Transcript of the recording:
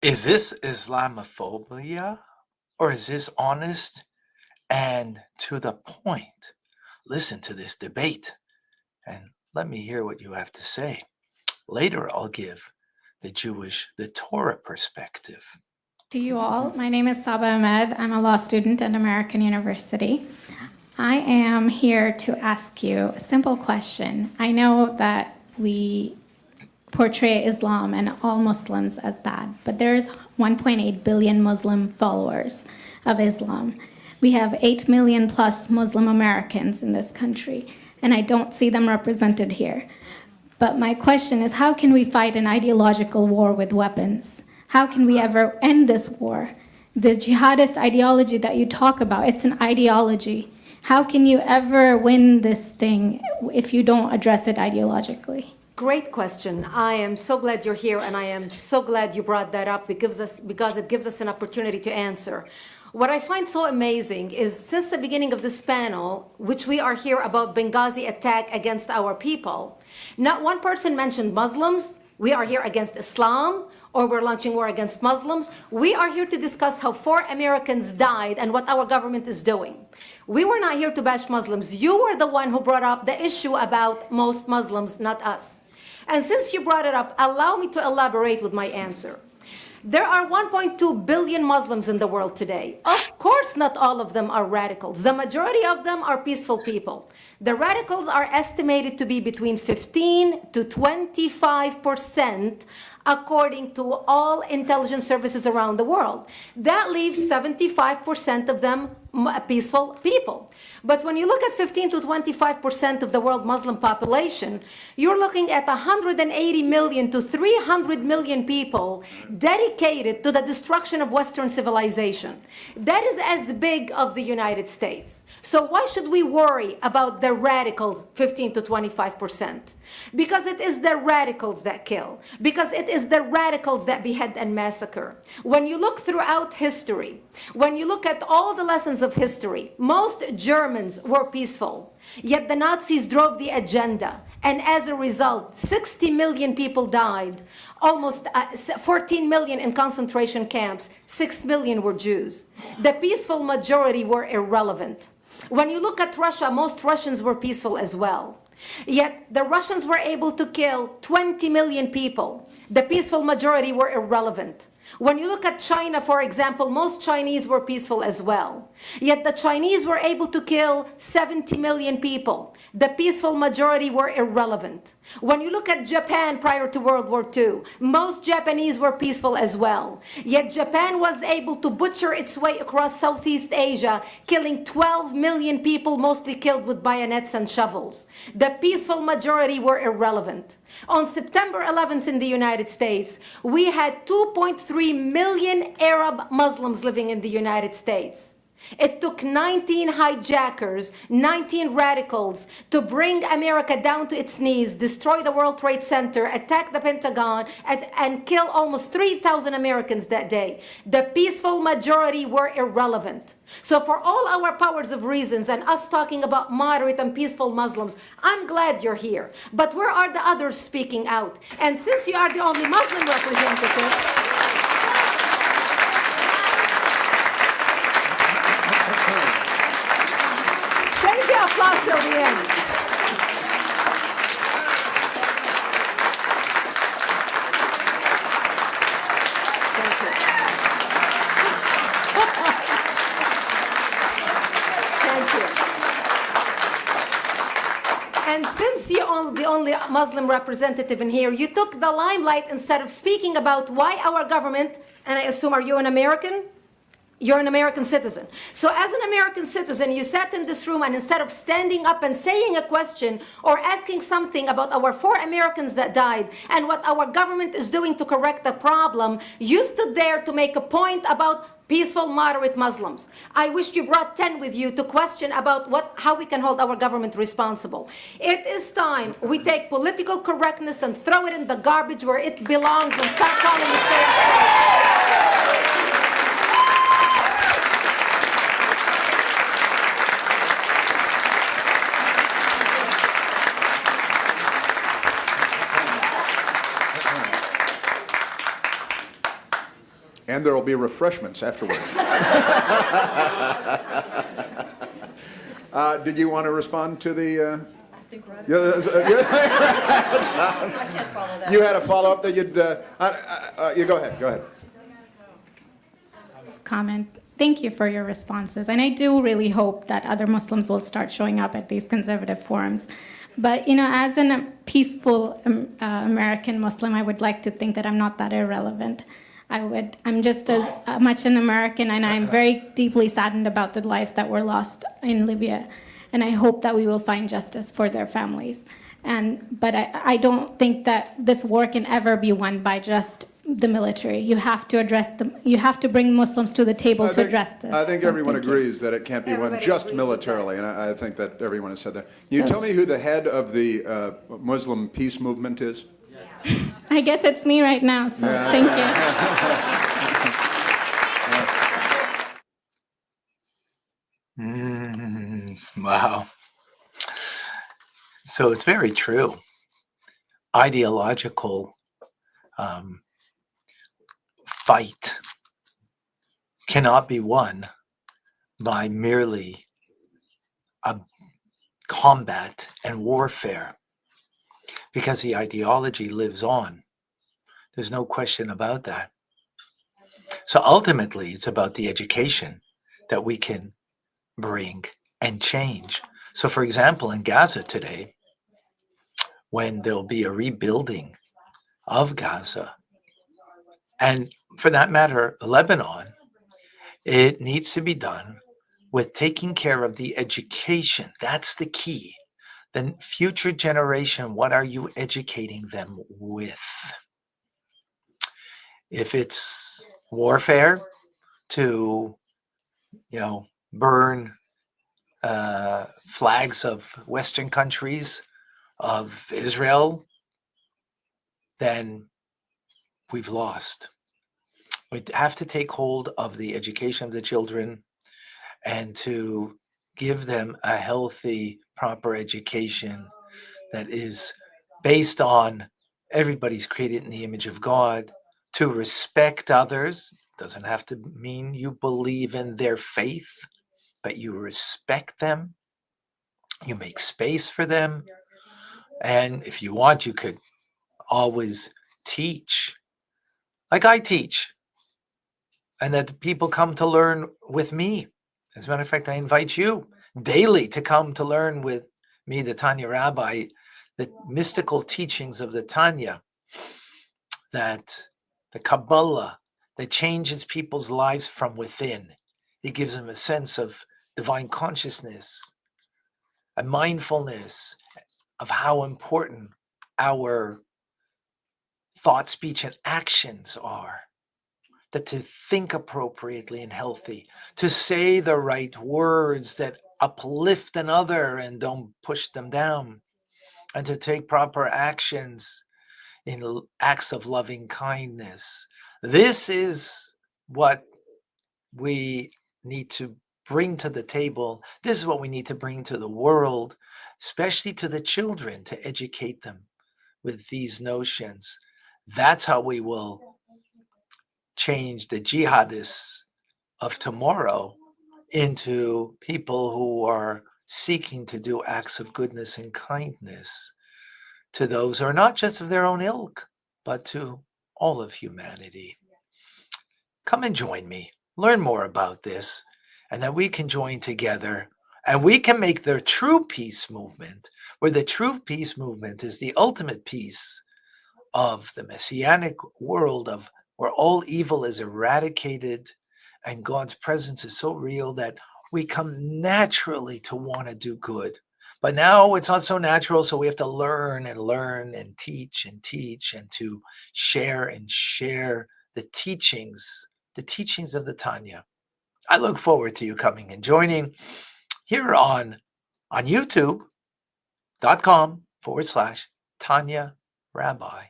Is this Islamophobia or is this honest and to the point? Listen to this debate and let me hear what you have to say. Later, I'll give the Torah perspective. To you all, my name is Saba Ahmed. I'm a law student at American University. I am here to ask you a simple question. I know that we portray Islam and all Muslims as bad, but there's 1.8 billion Muslim followers of Islam. We have 8 million plus Muslim Americans in this country, and I don't see them represented here. But my question is, how can we fight an ideological war with weapons? How can we ever end this war? The jihadist ideology that you talk about, it's an ideology. How can you ever win this thing if you don't address it ideologically? Great question. I am so glad you're here, and I am so glad you brought that up because it gives us an opportunity to answer. What I find so amazing is since the beginning of this panel, which we are here about Benghazi attack against our people, not one person mentioned Muslims. We are here against Islam, or we're launching war against Muslims. We are here to discuss how 4 Americans died and what our government is doing. We were not here to bash Muslims. You were the one who brought up the issue about most Muslims, not us. And since you brought it up, allow me to elaborate with my answer. There are 1.2 billion Muslims in the world today. Of course, not all of them are radicals. The majority of them are peaceful people. The radicals are estimated to be between 15 to 25%, according to all intelligence services around the world. That leaves 75% of them peaceful people. But when you look at 15 to 25% of the world Muslim population, you're looking at 180 million to 300 million people dedicated to the destruction of Western civilization. That is as big of the United States. So why should we worry about the radicals, 15 to 25%? Because it is the radicals that kill. Because it is the radicals that behead and massacre. When you look throughout history, when you look at all the lessons of history, most Germans were peaceful. Yet the Nazis drove the agenda. And as a result, 60 million people died. Almost 14 million in concentration camps. 6 million were Jews. The peaceful majority were irrelevant. When you look at Russia, most Russians were peaceful as well. Yet the Russians were able to kill 20 million people. The peaceful majority were irrelevant. When you look at China, for example, most Chinese were peaceful as well. Yet the Chinese were able to kill 70 million people. The peaceful majority were irrelevant. When you look at Japan prior to World War II, most Japanese were peaceful as well. Yet Japan was able to butcher its way across Southeast Asia, killing 12 million people, mostly killed with bayonets and shovels. The peaceful majority were irrelevant. On September 11th in the United States, we had 2.3 million Arab Muslims living in the United States. It took 19 hijackers, 19 radicals to bring America down to its knees, destroy the World Trade Center, attack the Pentagon, and kill almost 3,000 Americans that day. The peaceful majority were irrelevant. So for all our powers of reasons and us talking about moderate and peaceful Muslims, I'm glad you're here. But where are the others speaking out? And since you are the only Muslim representative, applause till the end. Thank you. Thank you. And since you're the only Muslim representative in here, you took the limelight instead of speaking about why our government, and I assume, are you an American? You're an American citizen. So as an American citizen, you sat in this room and instead of standing up and saying a question or asking something about our 4 Americans that died and what our government is doing to correct the problem, you stood there to make a point about peaceful, moderate Muslims. I wish you brought 10 with you to question about how we can hold our government responsible. It is time we take political correctness and throw it in the garbage where it belongs and start calling it fair. And there will be refreshments afterward. Did you want to respond to the... I think we're Yeah, I can't follow that. you had a follow-up that you'd... you go ahead. Comment. Thank you for your responses. And I do really hope that other Muslims will start showing up at these conservative forums. But, as a peaceful American Muslim, I would like to think that I'm not that irrelevant. I'm just as much an American, and I'm very deeply saddened about the lives that were lost in Libya. And I hope that we will find justice for their families. But I don't think that this war can ever be won by just the military. You have to address them. You have to bring Muslims to the table to address this. I think So everyone thank you. agrees that it can't be won Everybody just agrees with militarily, and I think that everyone has said that. You tell me who the head of the Muslim peace movement is? I guess it's me right now, so Yeah, thank you. Wow. So it's very true. Ideological fight cannot be won by merely a combat and warfare, because the ideology lives on. There's no question about that. So ultimately, it's about the education that we can bring and change. So for example, in Gaza today, when there'll be a rebuilding of Gaza, and for that matter, Lebanon, it needs to be done with taking care of the education. That's the key. The future generation, what are you educating them with? If it's warfare to, burn flags of Western countries, of Israel, then we've lost. We have to take hold of the education of the children and to give them a healthy, proper education that is based on everybody's created in the image of God, to respect others. Doesn't have to mean you believe in their faith, but you respect them. You make space for them. And if you want, you could always teach, like I teach, and that people come to learn with me. As a matter of fact, I invite you daily to come to learn with me, the Tanya Rabbi, the mystical teachings of the Tanya, that the Kabbalah, that changes people's lives from within. It gives them a sense of divine consciousness, a mindfulness of how important our thought, speech, and actions are. That to think appropriately and healthy, to say the right words that uplift another and don't push them down, and to take proper actions in acts of loving kindness. This is what we need to bring to the table. This is what we need to bring to the world, especially to the children, to educate them with these notions. That's how we will change the jihadists of tomorrow into people who are seeking to do acts of goodness and kindness to those who are not just of their own ilk, but to all of humanity. Come and join me. Learn more about this, and that we can join together, and we can make the true peace movement, where the true peace movement is the ultimate peace of the messianic world, of where all evil is eradicated and God's presence is so real that we come naturally to want to do good. But now it's not so natural, so we have to learn and teach and to share the teachings of the Tanya. I look forward to you coming and joining here on youtube.com/Tanya Rabbi.